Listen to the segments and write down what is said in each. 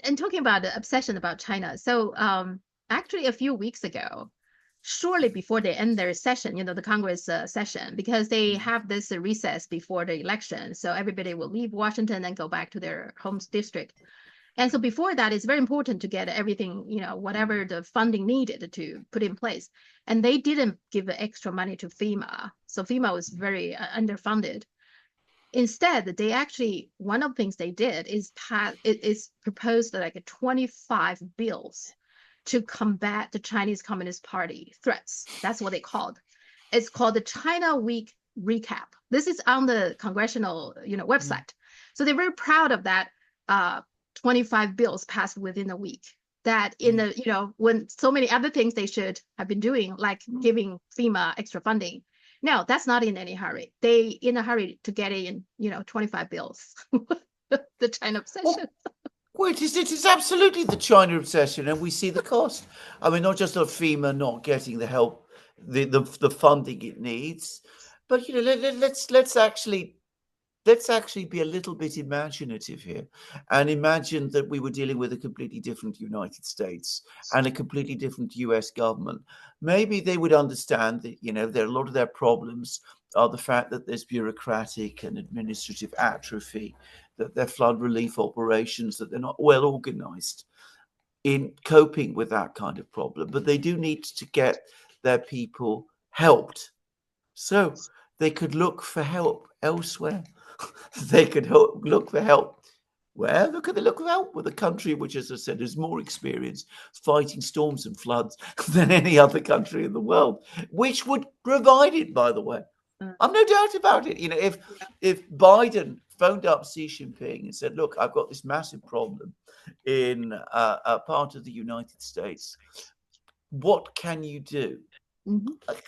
and talking about the obsession about China. So actually a few weeks ago, shortly before they end their session, the Congress session, because they have this recess before the election. So everybody will leave Washington and go back to their home district. And so before that, it's very important to get everything, whatever the funding needed to put in place. And they didn't give extra money to FEMA. So FEMA was very underfunded. Instead, they actually, one of the things they did is proposed like 25 bills to combat the Chinese Communist Party threats. That's what they called. It's called the China Week Recap. This is on the congressional, website. So they're very proud of that 25 bills passed within a week. That in the, when so many other things they should have been doing, like giving FEMA extra funding. No, that's not in any hurry. They in a hurry to get in, 25 bills. The China obsession. Well, it is absolutely the China obsession, and we see the cost. I mean, not just of FEMA not getting the help, the funding it needs, but let's actually be a little bit imaginative here, and imagine that we were dealing with a completely different United States and a completely different US government. Maybe they would understand that there a lot of their problems are the fact that there's bureaucratic and administrative atrophy, that their flood relief operations, that they're not well organized in coping with that kind of problem. But they do need to get their people helped. So they could look for help elsewhere. They could look for help. Where look at the look for help with a country which, as I said, is more experienced fighting storms and floods than any other country in the world, which would provide it, by the way. I've no doubt about it. If Biden phoned up Xi Jinping and said, "Look, I've got this massive problem in a part of the United States. What can you do?"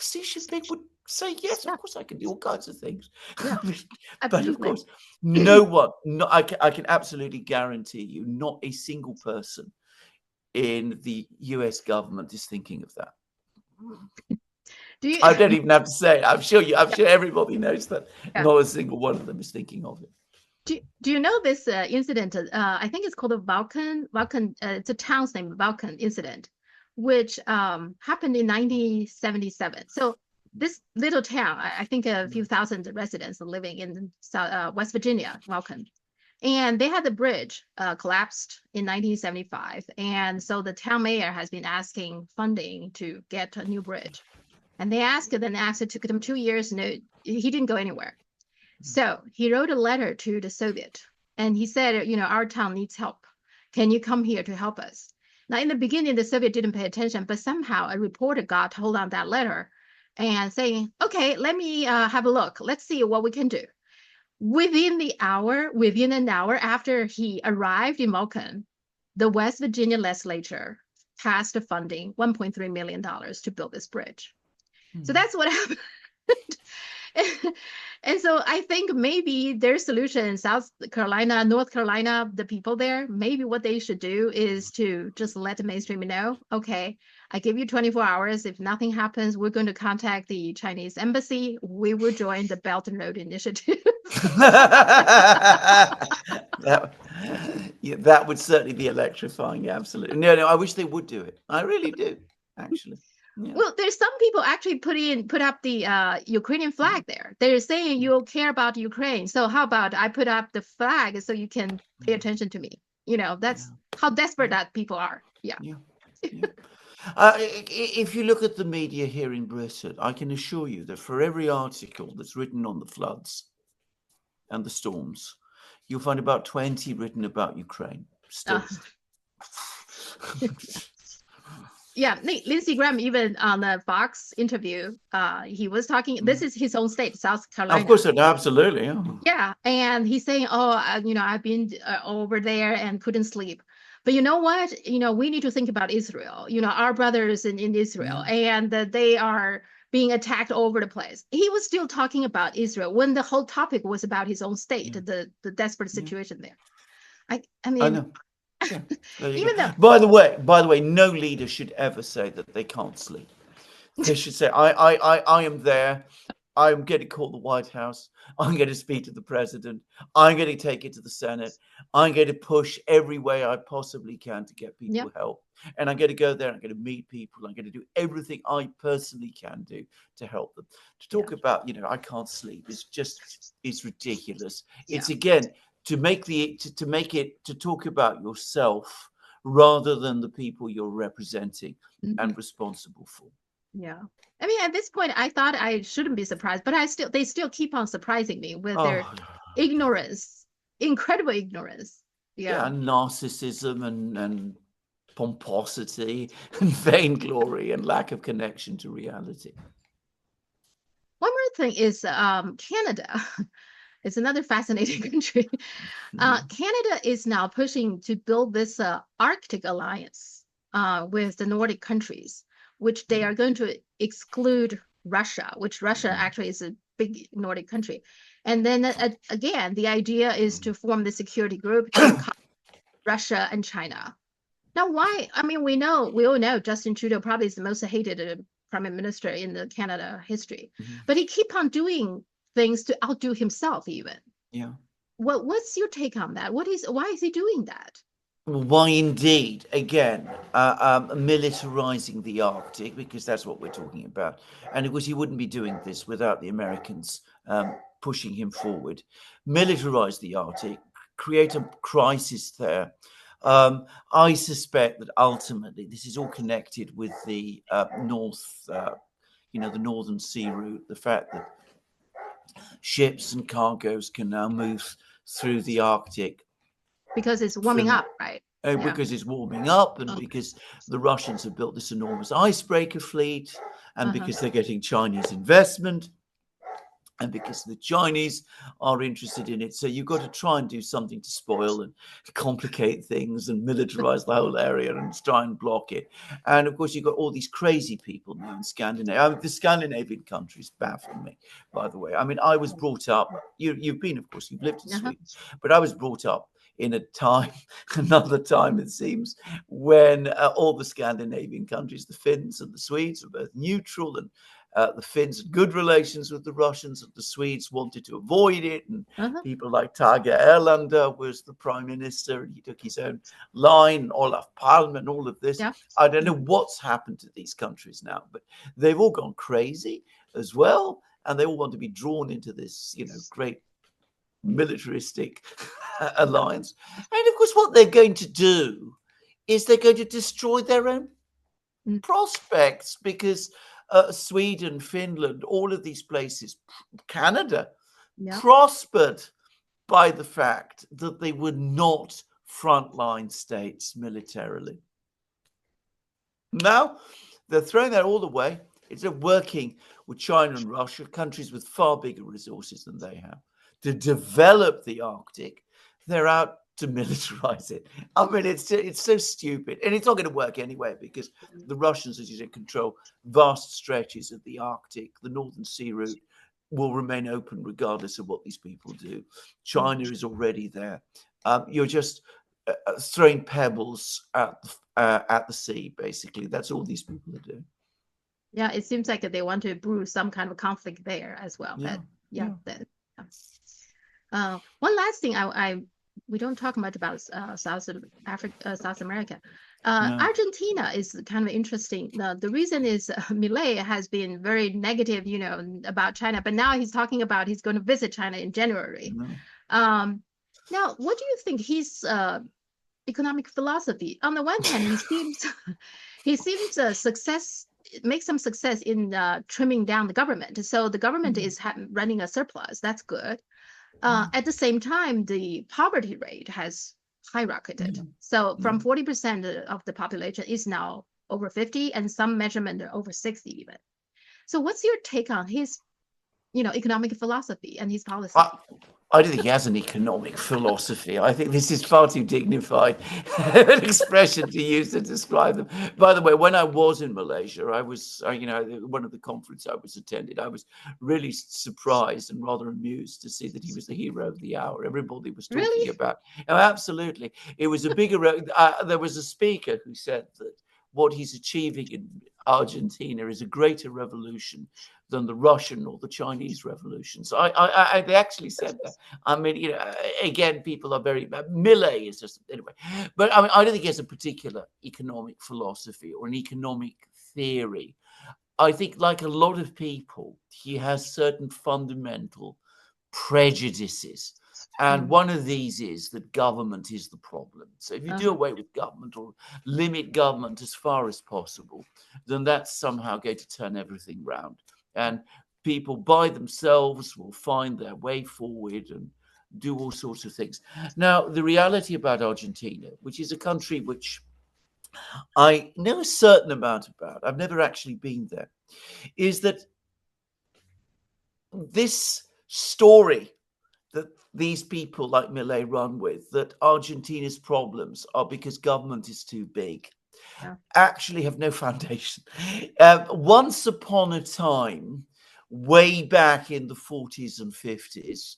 Xi Jinping would say, "Yes, of course I can do all kinds of things." Yeah, but of course, no one. I can absolutely guarantee you, not a single person in the US government is thinking of that. I don't even have to say it. I'm sure everybody knows that. Yeah. Not a single one of them is thinking of it. Do you know this incident? I think it's called the VCON. It's a town's name, VCON Incident, which happened in 1977. So this little town, I think a few thousand residents living in West Virginia, VCON. And they had the bridge collapsed in 1975. And so the town mayor has been asking funding to get a new bridge. And they asked, it took them 2 years, and he didn't go anywhere. So he wrote a letter to the Soviet, and he said, our town needs help. Can you come here to help us? Now, in the beginning, the Soviet didn't pay attention, but somehow a reporter got hold on that letter and saying, okay, let me have a look. Let's see what we can do. Within an hour after he arrived in VCON, the West Virginia legislature passed the funding, $1.3 million to build this bridge. So that's what happened. And so I think maybe their solution in South Carolina, North Carolina, the people there, maybe what they should do is to just let the mainstream know, okay, I give you 24 hours. If nothing happens, we're going to contact the Chinese embassy. We will join the Belt and Road Initiative. That would certainly be electrifying. Absolutely. No, I wish they would do it. I really do, actually. Yeah. Well, there's some people actually put up the Ukrainian flag there. They're saying you care about Ukraine. So how about I put up the flag so you can pay attention to me? That's how desperate that people are. Yeah. If you look at the media here in Britain, I can assure you that for every article that's written on the floods and the storms, you'll find about 20 written about Ukraine. Still. Yeah, Lindsey Graham, even on the Fox interview, he was talking, this is his own state, South Carolina. Of course, absolutely. Yeah. Yeah, and he's saying, I've been over there and couldn't sleep. But you know what? We need to think about Israel, our brothers in Israel, and that they are being attacked all over the place. He was still talking about Israel when the whole topic was about his own state, the desperate situation there. I mean... I know. Yeah, even though, by the way, no leader should ever say that they can't sleep. They should say, I am there. I'm going to call the White House. I'm going to speak to the president. I'm going to take it to the Senate. I'm going to push every way I possibly can to get people Yep. help. And I'm going to go there. I'm going to meet people. I'm going to do everything I personally can do to help them. To Yeah. talk about, I can't sleep. It's ridiculous. Yeah. It's again to talk about yourself rather than the people you're representing Mhm. and responsible for. Yeah. I mean, at this point, I thought I shouldn't be surprised, but they still keep on surprising me with their Oh, ignorance, incredible ignorance. yeah, Yeah. narcissism and pomposity and vainglory and lack of connection to reality. One more thing is Canada. It's another fascinating country. Yeah. Canada is now pushing to build this Arctic alliance with the Nordic countries, which they are going to exclude Russia, which Russia actually is a big Nordic country. And then again, the idea is to form the security group to cut Russia and China. Now, why? I mean, we all know Justin Trudeau probably is the most hated prime minister in the Canada history, but he keep on doing things to outdo himself even. Yeah. What's your take on that? Why is he doing that? Why indeed? Again, militarizing the Arctic, because that's what we're talking about. And of course, he wouldn't be doing this without the Americans pushing him forward. Militarize the Arctic, create a crisis there. I suspect that ultimately this is all connected with the the Northern Sea route, the fact that ships and cargoes can now move through the Arctic Because it's warming from up, right? Yeah. because it's warming up and Oh, because the Russians have built this enormous icebreaker fleet and uh-huh. because they're getting Chinese investment and because the Chinese are interested in it. So you've got to try and do something to spoil and complicate things and militarize the whole area and try and block it. And of course, you've got all these crazy people now in Scandinavia. I mean, the Scandinavian countries baffle me, by the way. I mean, I was brought up, you've been, of course, you've lived in Uh-huh. Sweden, but I was brought up in a time, another time it seems, when all the Scandinavian countries, the Finns and the Swedes, were both neutral and the Finns had good relations with the Russians, and the Swedes wanted to avoid it. And Uh-huh. people like Tage Erlander was the prime minister, and he took his own line. Olaf Palme and all of this. Yeah. I don't know what's happened to these countries now, but they've all gone crazy as well, and they all want to be drawn into this, great militaristic alliance. And of course, what they're going to do is they're going to destroy their own Mm. prospects because Sweden, Finland, all of these places, Canada, Yeah. prospered by the fact that they were not frontline states militarily. Now they're throwing that all away. It's working with China and Russia, countries with far bigger resources than they have, to develop the Arctic. They're out to militarize it. I mean, it's so stupid, and it's not going to work anyway because the Russians, as you said, control vast stretches of the Arctic. The Northern Sea route will remain open regardless of what these people do. China is already there. You're just throwing pebbles at the sea, basically. That's all these people are doing. Yeah, it seems like they want to brew some kind of conflict there as well. Yeah, Yeah. One last thing, we don't talk much about South Africa, South America. No. Argentina is kind of interesting. The reason is Milei has been very negative, about China, but now he's talking about he's going to visit China in January. No. Now, what do you think his economic philosophy? On the one hand, he seems make some success in trimming down the government. So the government is running a surplus. That's good. At the same time, the poverty rate has skyrocketed. So from 40% of the population is now over 50, and some measurement are over 60 even. So what's your take on his, economic philosophy and his policy? I don't think he has an economic philosophy. I think this is far too dignified an expression to use to describe them. By the way, when I was in Malaysia, I was, one of the conferences I was attended, I was really surprised and rather amused to see that he was the hero of the hour. Everybody was talking Really? about. Oh, absolutely. It was a bigger. There was a speaker who said that what he's achieving in Argentina is a greater revolution than the Russian or the Chinese revolutions. They actually said that. I mean, you know, again, people are very Milei is just anyway, but I mean, I don't think he has a particular economic philosophy or an economic theory. I think, like a lot of people, he has certain fundamental prejudices. And one of these is that government is the problem. So if you do away with government or limit government as far as possible, then that's somehow going to turn everything round. And people by themselves will find their way forward and do all sorts of things. Now, the reality about Argentina, which is a country which I know a certain amount about, I've never actually been there, is that this story that these people like Milei run with, that Argentina's problems are because government is too big, actually have no foundation. Once upon a time, way back in the 40s and 50s,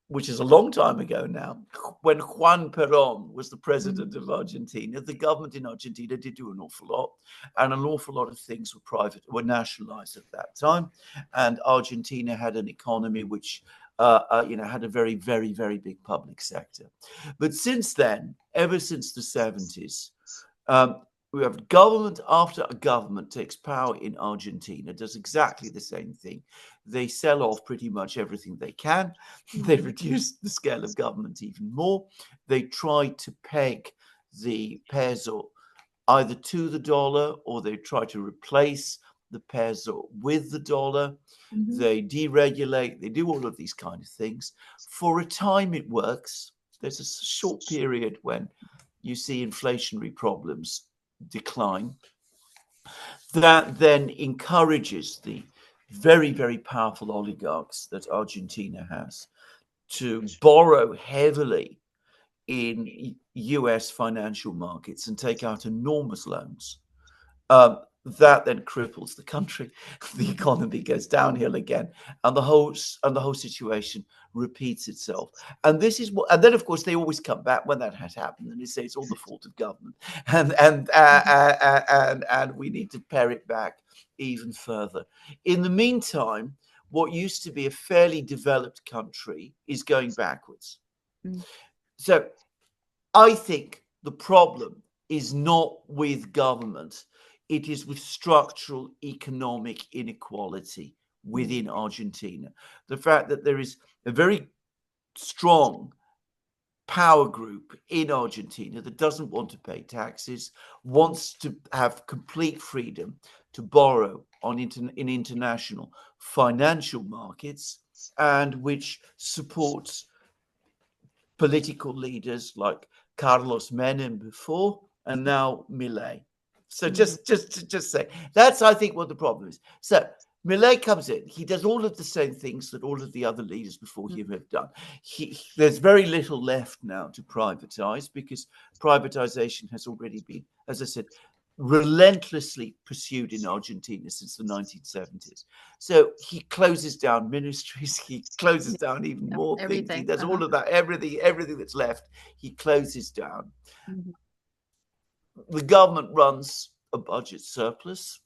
which is a long time ago now, when Juan Perón was the president of Argentina, the government in Argentina did do an awful lot, and an awful lot of things were nationalized at that time, and Argentina had an economy which had a very, very, very big public sector. But since then, ever since the 70s, we have government after a government takes power in Argentina, does exactly the same thing. They sell off pretty much everything they can. They reduce the scale of government even more. They try to peg the peso either to the dollar, or they try to replace the peso with the dollar. They deregulate. They do all of these kind of things. For a time, it works. There's a short period when you see inflationary problems decline. That then encourages the very, very powerful oligarchs that Argentina has to borrow heavily in US financial markets and take out enormous loans. That then cripples the country. The economy goes downhill again, and the whole situation repeats itself. And this is what. And then, of course, they always come back when that has happened, and they say it's all the fault of government, and we need to pare it back even further. In the meantime, what used to be a fairly developed country is going backwards. So, I think the problem is not with government. It is with structural economic inequality within Argentina. The fact that there is a very strong power group in Argentina that doesn't want to pay taxes, wants to have complete freedom to borrow in international financial markets, and which supports political leaders like Carlos Menem before, and now Milei. So just say that's, I think, what the problem is. So Milei comes in. He does all of the same things that all of the other leaders before him have done. There's very little left now to privatize, because privatization has already been, as I said, relentlessly pursued in Argentina since the 1970s. So he closes down ministries, he closes down even more things. He does all of that, everything that's left, he closes down. The government runs a budget surplus.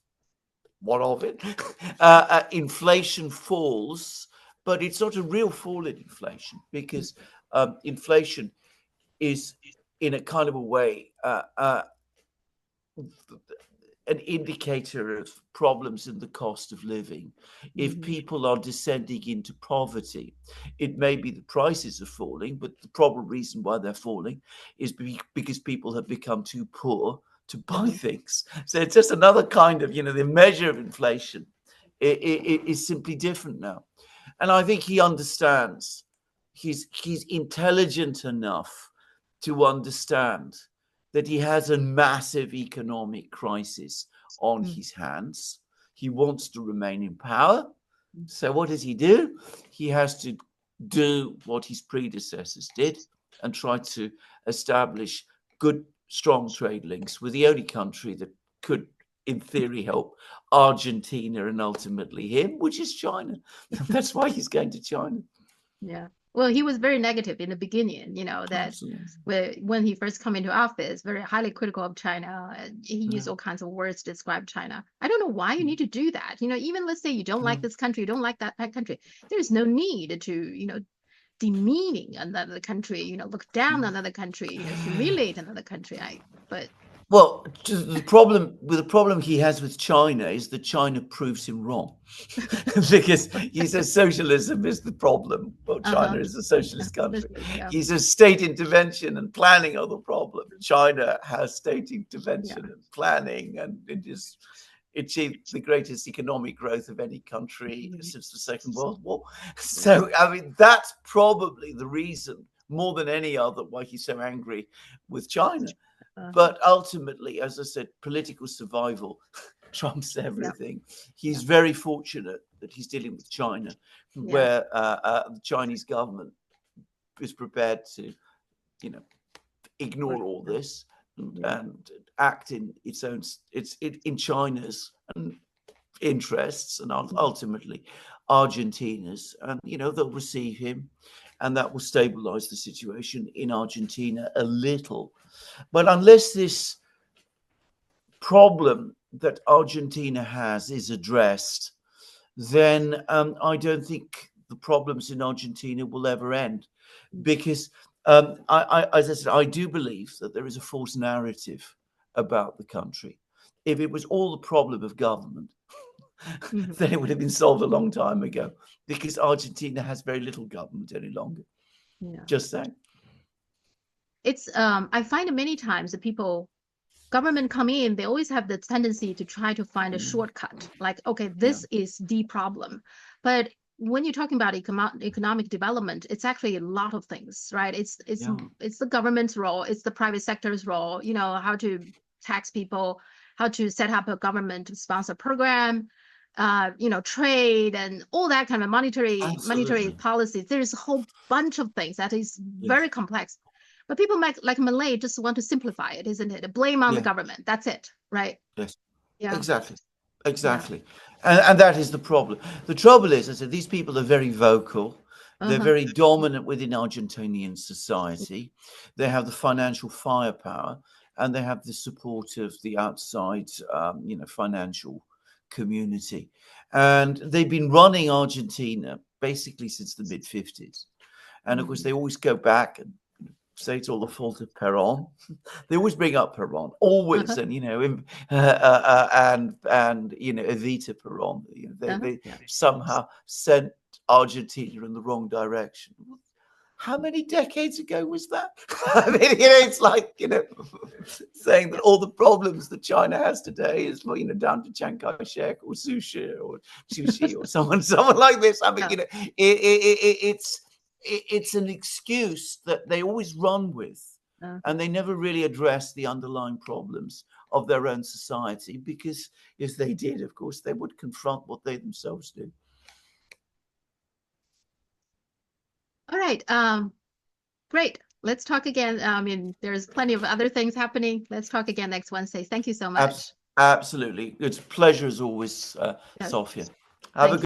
What of it? Inflation falls, but it's not a real fall in inflation, because inflation is, in a kind of a way, an indicator of problems in the cost of living. If people are descending into poverty, it may be the prices are falling, but the probable reason why they're falling is because people have become too poor to buy things. So it's just another kind of, the measure of inflation is simply different now. And I think he understands. He's intelligent enough to understand that he has a massive economic crisis on his hands. He wants to remain in power. So what does he do? He has to do what his predecessors did and try to establish good, strong trade links with the only country that could, in theory, help Argentina and ultimately him, which is China. That's why he's going to China. Yeah. Well, he was very negative in the beginning, that Absolutely. when he first come into office, very highly critical of China. And he used Yeah. all kinds of words to describe China. I don't know why you need to do that. Even let's say you don't Yeah. like this country, you don't like that country. There's no need to, demeaning another country, look down on another country, humiliate another country. But Well, the problem he has with China is that China proves him wrong, because he says socialism is the problem. Well, China uh-huh. is a socialist country. Yeah. He says state intervention and planning are the problem. China has state Yeah. intervention and planning, and it is achieved the greatest economic growth of any country since the Second World War. So, I mean, that's probably the reason, more than any other, why he's so angry with China. But ultimately, as I said, political survival trumps Yeah. everything. Yeah. He's very fortunate that he's dealing with China, Yeah. where the Chinese government is prepared to, ignore all this and act in in China's interests and ultimately Argentina's, and they'll receive him, and that will stabilize the situation in Argentina a little. But unless this problem that Argentina has is addressed, then I don't think the problems in Argentina will ever end, because as I said, I do believe that there is a false narrative about the country. If it was all the problem of government, then it would have been solved a long time ago, because Argentina has very little government any longer. Yeah. Just saying. It's I find many times that government come in, they always have the tendency to try to find a shortcut. Like, okay, Yeah. this is the problem. But when you're talking about economic development, it's actually a lot of things, right? It's the government's role, it's the private sector's role, how to tax people, how to set up a government sponsor program, trade and all that kind of monetary Absolutely. policies. There's a whole bunch of things that is Yes. very complex. But people like Milei just want to simplify it, isn't it? Blame on the Yeah. government. That's it, right? Yes. Yeah. Exactly. Yeah. Exactly. And that is the problem. The trouble is, I said, these people are very vocal. They're Uh-huh. very dominant within Argentinian society. They have the financial firepower, and they have the support of the outside, financial community. And they've been running Argentina basically since the mid 50s. And of course, they always go back and say it's all the fault of Peron. They always bring up Peron, always, Uh-huh. and and Evita Peron. Uh-huh. They Yeah. somehow sent Argentina in the wrong direction. How many decades ago was that? I mean, it's like saying that all the problems that China has today is down to Chiang Kai-shek or Sushi or someone like this. I mean, it's an excuse that they always run with, and they never really address the underlying problems of their own society, because if they did, of course, they would confront what they themselves do. All right. Great. Let's talk again. I mean, there's plenty of other things happening. Let's talk again next Wednesday. Thank you so much. Absolutely. It's a pleasure as always, Yes. Sophia. Have a Thank good